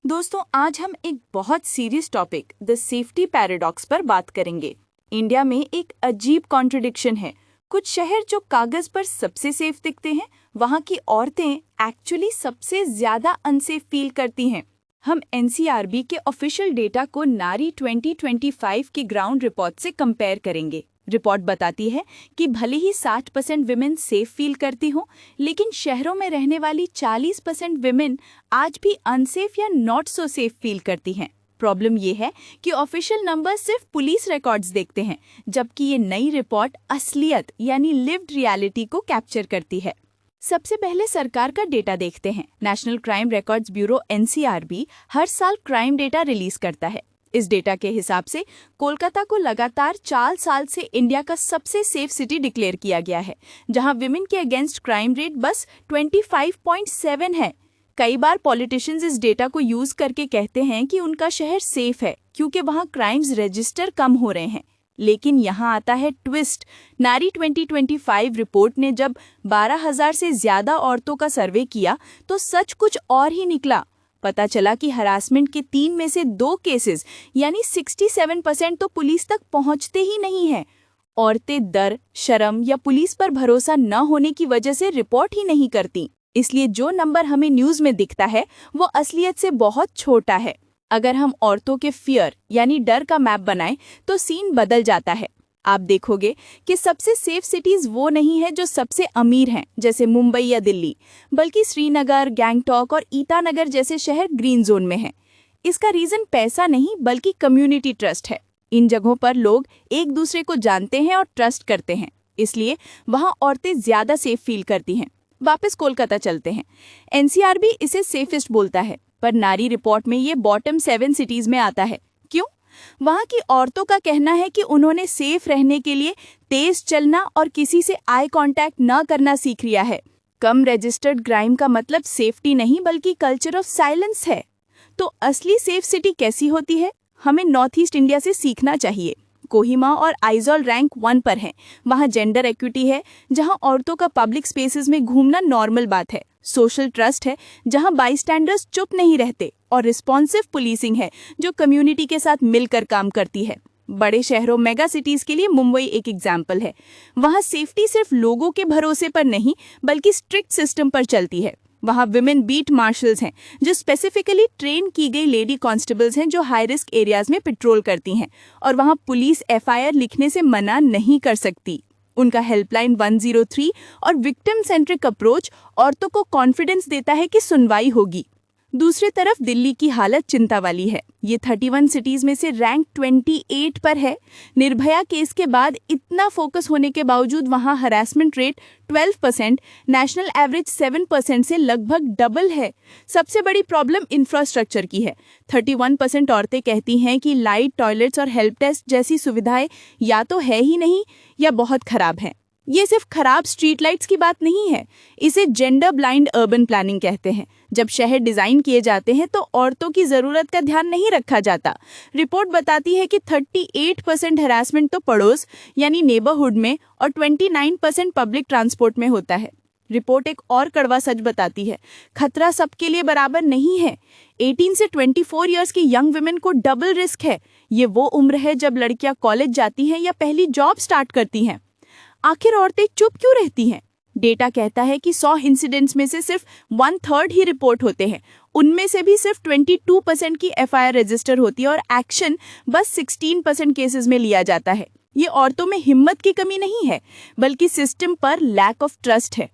दोस्तों, आज हम एक बहुत serious topic the safety paradox पर बात करेंगे। इंडिया में एक अजीब कॉन्ट्रडिक्शन है। कुछ शहर जो कागज पर सबसे सेफ दिखते हैं, वहाँ की औरतें एक्चुअली सबसे ज्यादा अनसेफ फील करती हैं। हम एनसीआरबी के ऑफिशियल डेटा को नारी 2025 की ग्राउंड रिपोर्ट से कंपेयर करेंगे। रिपोर्ट बताती है कि भले ही 60% विमेन सेफ फील करती हों, लेकिन शहरों में रहने वाली 40% विमेन आज भी अनसेफ या नॉट सो सेफ फील करती हैं। प्रॉब्लम ये है कि ऑफिशियल नंबर सिर्फ पुलिस रिकॉर्ड्स देखते हैं, जबकि ये नई रिपोर्ट असलियत यानी लिव्ड रियलिटी को कैप्चर करती है। सबसे पहले सरकार का डेटा देखते हैं। National crime records bureau NCRB हर साल क्राइम डेटा रिलीज करता है। इस डेटा के हिसाब से कोलकाता को लगातार 4 साल से इंडिया का सबसे सेफ सिटी डिक्लेयर किया गया है, जहां विमेन के अगेंस्ट क्राइम रेट बस 25.7 है। कई बार पॉलिटिशियंस इस डेटा को यूज करके कहते हैं कि उनका शहर सेफ है क्योंकि वहां क्राइम्स रजिस्टर कम हो रहे हैं। लेकिन यहाँ आता है ट्विस्ट। नारी 2025 रिपोर्ट ने जब 12,000 से ज्यादा औरतों का सर्वे किया तो सच कुछ और ही निकला। पता चला कि हरासमेंट के 3 में से 2 केसेस यानी 67% तो पुलिस तक पहुंचते ही नहीं हैं। औरतें डर, शर्म या पुलिस पर भरोसा न होने की वजह से रिपोर्ट ही नहीं करती। इसलिए जो नंबर हमें न्यूज में दिखता है वो असलियत से बहुत छोटा है। अगर हम औरतों के फियर यानी डर का मैप बनाएं तो सीन बदल जाता है। आप देखोगे कि सबसे सेफ सिटीज वो नहीं है जो सबसे अमीर हैं, जैसे मुंबई या दिल्ली, बल्कि श्रीनगर, गैंगटॉक और ईटानगर जैसे शहर ग्रीन जोन में हैं। इसका रीजन पैसा नहीं बल्कि कम्युनिटी ट्रस्ट है। इन जगहों पर लोग एक दूसरे को जानते हैं और ट्रस्ट करते हैं, इसलिए वहाँ औरतें ज्यादा सेफ फील करती हैं। वापस कोलकाता चलते हैं। एनसीआरबी इसे सेफेस्ट बोलता है, पर नारी रिपोर्ट में ये बॉटम 7 सिटीज में आता है। क्यों? वहाँ की औरतों का कहना है कि उन्होंने सेफ रहने के लिए तेज चलना और किसी से आई कांटेक्ट न करना सीख लिया है। कम रजिस्टर्ड क्राइम का मतलब सेफ्टी नहीं बल्कि कल्चर ऑफ साइलेंस है। तो असली सेफ सिटी कैसी होती है? हमें नॉर्थ ईस्ट इंडिया से सीखना चाहिए। कोहिमा और आइजॉल रैंक 1 पर हैं। वहाँ जेंडर इक्विटी है, जहाँ औरतों का पब्लिक स्पेसेस में घूमना नॉर्मल बात है। सोशल ट्रस्ट है, जहाँ बाईस्टैंडर्स चुप नहीं रहते, और रिस्पॉन्सिव पुलिसिंग है जो कम्युनिटी के साथ मिलकर काम करती है। बड़े शहरों मेगा सिटीज के लिए मुंबई एक एग्जाम्पल है। वहाँ सेफ्टी सिर्फ लोगों के भरोसे पर नहीं बल्कि स्ट्रिक्ट सिस्टम पर चलती है। वहाँ विमेन बीट मार्शल्स हैं जो स्पेसिफिकली ट्रेन की गई लेडी कांस्टेबल्स हैं जो हाई रिस्क एरियाज में पेट्रोल करती हैं, और वहाँ पुलिस एफआईआर लिखने से मना नहीं कर सकती। उनका हेल्पलाइन 103 और विक्टिम सेंट्रिक अप्रोच औरतों को कॉन्फिडेंस देता है कि सुनवाई होगी। दूसरी तरफ दिल्ली की हालत चिंता वाली है। ये 31 सिटीज में से रैंक 28 पर है। निर्भया केस के बाद इतना फोकस होने के बावजूद वहाँ हरासमेंट रेट 12%, नेशनल एवरेज 7% से लगभग डबल है। सबसे बड़ी प्रॉब्लम इंफ्रास्ट्रक्चर की है। 31% औरतें कहती हैं कि लाइट, टॉयलेट्स और हेल्प डेस्क जैसी सुविधाएं या तो है ही नहीं या बहुत खराब हैं। ये सिर्फ खराब स्ट्रीट लाइट्स की बात नहीं है, इसे जेंडर ब्लाइंड अर्बन प्लानिंग कहते हैं। जब शहर डिजाइन किए जाते हैं तो औरतों की जरूरत का ध्यान नहीं रखा जाता। रिपोर्ट बताती है कि 38% हरासमेंट तो पड़ोस यानी नेबरहुड में और 29% पब्लिक ट्रांसपोर्ट में होता है। रिपोर्ट एक और कड़वा सच बताती है, खतरा सबके लिए बराबर नहीं है। 18 से 24 इयर्स की यंग वुमेन को डबल रिस्क है। ये वो उम्र है जब लड़कियां कॉलेज जाती हैं या पहली जॉब स्टार्ट करती हैं। आखिर औरतें चुप क्यों रहती हैं? डेटा कहता है कि 100 इंसिडेंट्स में से सिर्फ 1/3 ही रिपोर्ट होते हैं। उनमें से भी सिर्फ 22% की एफआईआर रजिस्टर होती है और एक्शन बस 16% केसेस में लिया जाता है। ये औरतों में हिम्मत की कमी नहीं है बल्कि सिस्टम पर लैक ऑफ ट्रस्ट है।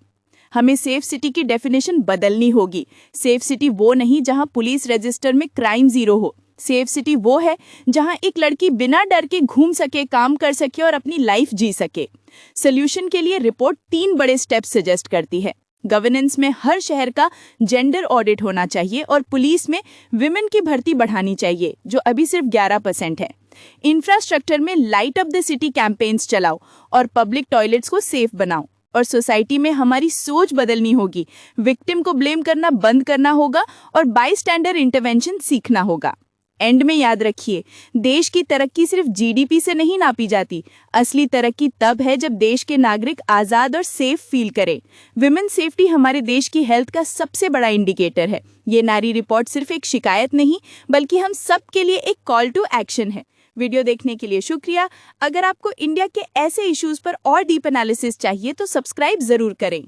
हमें सेफ सिटी की डेफिनेशन बदलनी होगी। सेफ सिटी वो नहीं जहां पुलिस रजिस्टर में क्राइम 0 हो। सेफ सिटी वो है जहां एक लड़की बिना डर के घूम सके, काम कर सके और अपनी लाइफ जी सके। सोल्यूशन के लिए रिपोर्ट 3 बड़े स्टेप्स सजेस्ट करती है। गवर्नेंस में हर शहर का जेंडर ऑडिट होना चाहिए और पुलिस में विमेन की भर्ती बढ़ानी चाहिए, जो अभी सिर्फ 11% है। इंफ्रास्ट्रक्चर में light up the city campaigns चलाओ और पब्लिक टॉयलेट्स को सेफ बनाओ। और सोसाइटी में हमारी सोच बदलनी होगी। विक्टिम को ब्लेम करना बंद करना होगा और बाईस्टैंडर इंटरवेंशन सीखना होगा। एंड में याद रखिए, देश की तरक्की सिर्फ जीडीपी से नहीं नापी जाती। असली तरक्की तब है जब देश के नागरिक आजाद और सेफ फील करें। विमेन सेफ्टी हमारे देश की हेल्थ का सबसे बड़ा इंडिकेटर है। ये नारी रिपोर्ट सिर्फ एक शिकायत नहीं बल्कि हम सब के लिए एक कॉल टू एक्शन है। वीडियो देखने के लिए शुक्रिया। अगर आपको इंडिया के ऐसे इश्यूज पर और डीप एनालिसिस चाहिए तो सब्सक्राइब जरूर करें।